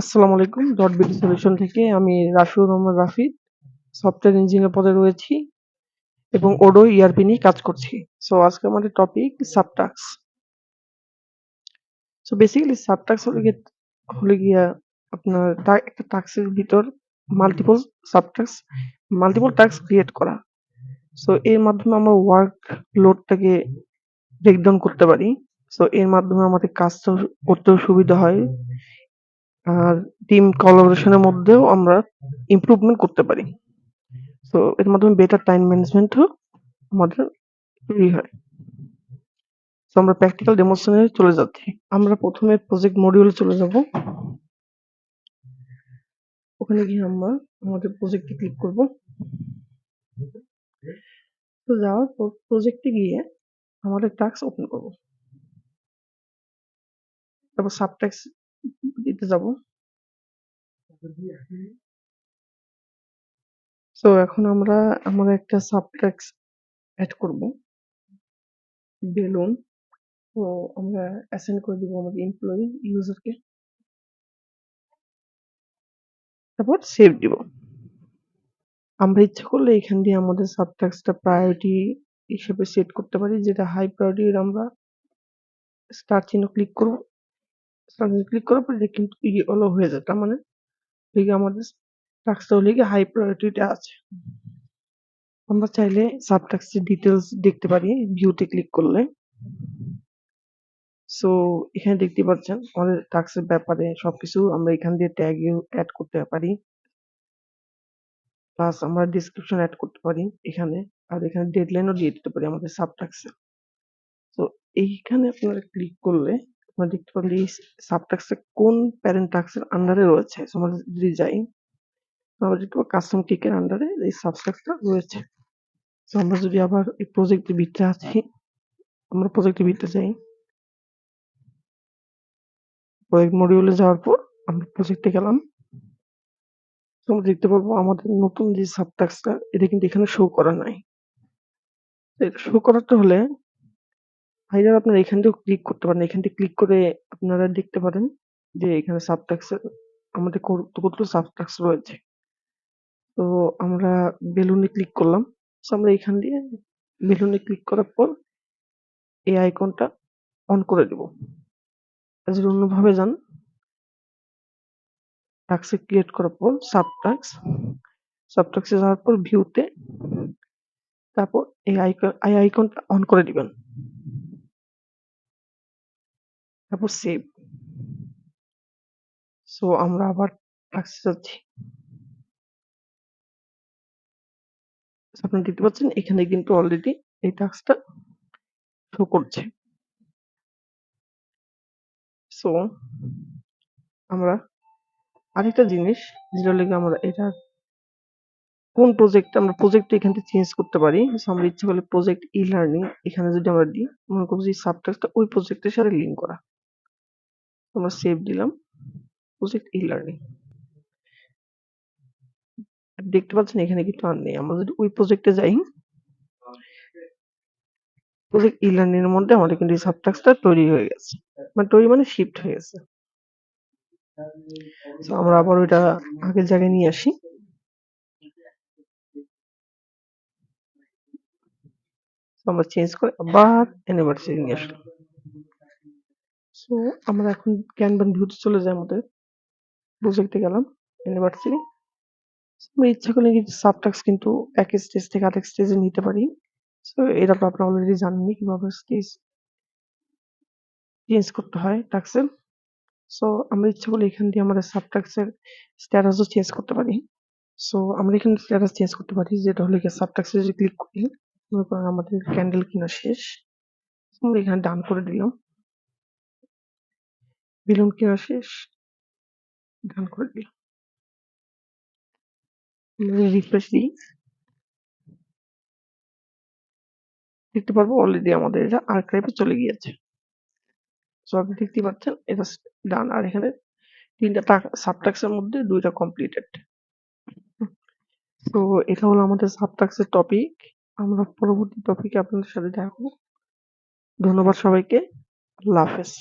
আসসালামু আলাইকুম। Dot BD solution থেকে আমি রাফিউর রহমান রাফি সফটওয়্যার ইঞ্জিনিয়ার পদে রয়েছি এবং ওডো ইআরপি নিয়ে কাজ করছি। সো আজকে আমাদের টপিক সাবটাস্ক। সো বেসিক্যালি সাবটাস্ক হলে গিয়া আপনার একটা টাস্কের ভিতর মাল্টিপল সাবটাস্ক মাল্টিপল টাস্ক ক্রিয়েট করা। সো এর মাধ্যমে আমরা ওয়ার্ক লোডটাকে ব্রেকডাউন করতে পারি। সো এর মাধ্যমে আমাদের কাজটা করতেও সুবিধা হয়। আর টিম কোলাবোরেশনের মধ্যেও আমরা ইমপ্রুভমেন্ট করতে পারি। সো এর মাধ্যমে বেটার টাইম ম্যানেজমেন্টও আমাদের তৈরি হয়। সো আমরা প্র্যাকটিক্যাল ডেমনস্ট্রেশনে চলে যাচ্ছি। আমরা প্রথমে প্রজেক্ট মডিউলে চলে যাব। ওখানে গিয়ে আমরা আমাদের প্রজেক্টে ক্লিক করব। তো যাওয়ার পর প্রজেক্টে গিয়ে আমাদের টাস্ক ওপেন করব। তারপর সাবটাস্ক দিতে যাব। সো এখন আমরা একটা সাবটাস্ক অ্যাড করব, বেলুন। তো আমরা অ্যাসাইন করে দিব আমাদের এমপ্লয়ি ইউজারকে, তারপর সেভ দিব। আমরা ইচ্ছা করলে এখান দিয়ে আমাদের সাবটাস্কটা প্রায়োরিটি হিসেবে সেট করতে পারি, যেটা হাই প্রায়োরিটি আমরা স্টার চিহ্ন ক্লিক করব। স্টার চিহ্ন ক্লিক করার পর এটা কিন্তু ইয়েলো হয়ে যায়, তার মানে আমাদের টাস্কটা হলে কি হাই প্রায়োরিটিতে আছে। আমরা চাইলে সাবটাস্কের ডিটেলস দেখতে পারি ভিউতে ক্লিক করলে। সো এখানে দেখতে পাচ্ছেন আমাদের টাস্কের ব্যাপারে সবকিছু আমরা এখান দিয়ে ট্যাগ অ্যাড করতে পারি, প্লাস আমরা ডেসক্রিপশন অ্যাড করতে পারি এখানে। আর এখানে ডেডলাইনও দিয়ে দিতে পারি আমাদের সাবটাস্কে। তো এইখানে আপনারা ক্লিক করলে আপনারা দেখতে পাবেন এই সাবটাস্কটা কোন প্যারেন্ট টাস্কের আন্ডারে রয়েছে। সো আমরা যদি যাই, আমরা দেখতে পাবো কাস্টম কিকের আন্ডারে এই সাবটাস্কটা রয়েছে। সো আমরা যদি আবার এই প্রজেক্টের ভিতরে আছি, আমরা প্রজেক্টের ভিতরে যাই, প্রজেক্ট মডিউলে যাওয়ার পর আমরা প্রজেক্টে গেলাম। তো আমরা দেখতে পাবো আমাদের নতুন যে সাবটাস্কটা এটা কিন্তু এখানে শো করা নাই। এটা শো করাতে হলে আইদার আপনারা এখান থেকেও ক্লিক করতে পারেন। এখান থেকে ক্লিক করে আপনারা দেখতে পারেন যে এখানে সাবটাস্ক আমাদের কতগুলো সাবটাস্ক রয়েছে। তো আমরা বেলুনে ক্লিক করলাম। সো আমরা এখান দিয়ে বেলুনে ক্লিক করার পর এই আইকনটা অন করে দেব। আর যদি অন্যভাবে যান, টাস্ক ক্রিয়েট করার পর সাবটাস্কে যাওয়ার পর ভিউতে, তারপর এই আইকনটা অন করে দিবেন। তারপর সেভ। সো আমরা আবার টাস্কে যাচ্ছি। আপনারা দেখতে পাচ্ছেন এখানে কিন্তু অলরেডি এই টাস্কটা শো করছে। সো আমরা আরেকটা জিনিস, যেটা হলো আমরা এটা কোন প্রজেক্ট, আমরা প্রজেক্ট এখান থেকে চেঞ্জ করতে পারি। সো আমরা ইচ্ছা করলে প্রজেক্ট ই লার্নিং এখানে যদি আমরা দিই, মনে করবো যে সাবটাস্কটা ওই প্রজেক্টের সাথে লিঙ্ক করা। আমরা সেভ দিলাম, প্রজেক্ট ই লার্নিং। দেখতে পাচ্ছেন এখানে কিন্তু আর নেই। আমরা যদি ওই প্রজেক্টে যাই, প্রজেক্ট ই লার্নিং এর মধ্যে আমাদের কিন্তু এই সাবটাস্কটা তৈরি হয়ে গেছে, মানে তৈরি মানে শিফট হয়ে গেছে। সো আমরা আবার ওইটা আগের জায়গায় নিয়ে আসি। আমরা চেঞ্জ করে আবার অ্যানিভার্সারি নিয়ে আসলাম। সো আমরা এখন ক্যানভান ভিউতে চলে যাই, আমাদের প্রজেক্টে গেলাম, অ্যানিভার্সারি। আমরা ইচ্ছা করলে কিন্তু সাবটাস্ক কিন্তু এক স্টেজ থেকে আরেক স্টেজে নিতে পারি। সো এটা তো আপনারা অলরেডি জানেনই কিভাবে স্টেজ চেঞ্জ করতে হয় টাস্কের। সো আমরা ইচ্ছা করলে এখান দিয়ে আমাদের সাবটাস্কের স্ট্যাটাসও চেঞ্জ করতে পারি। সো আমরা এখানে স্ট্যাটাস চেঞ্জ করতে পারি, যেটা হলো গিয়ে সাবটাস্কে যদি ক্লিক করি, মনে করেন আমাদের ক্যান্ডেল কেনা শেষ, আমরা এখানে ডান করে দিলাম। বেলুন কেনা শেষ, ডান করে দিলাম। রিফ্রেশ দিই, দেখতে পারবো অলরেডি আমাদের এটা আর্কাইভে চলে গিয়েছে। সো আপনি দেখতেই পাচ্ছেন এটা ডান। আর এখানে ৩ টা সাবটাস্কের মধ্যে ২ টা কমপ্লিটেড। তো এটা হলো আমাদের সাবটাস্কের টপিক। আমরা পরবর্তী টপিকে আপনাদের সাথে দেখা করব। ধন্যবাদ সবাইকে। আল্লাহ হাফেজ।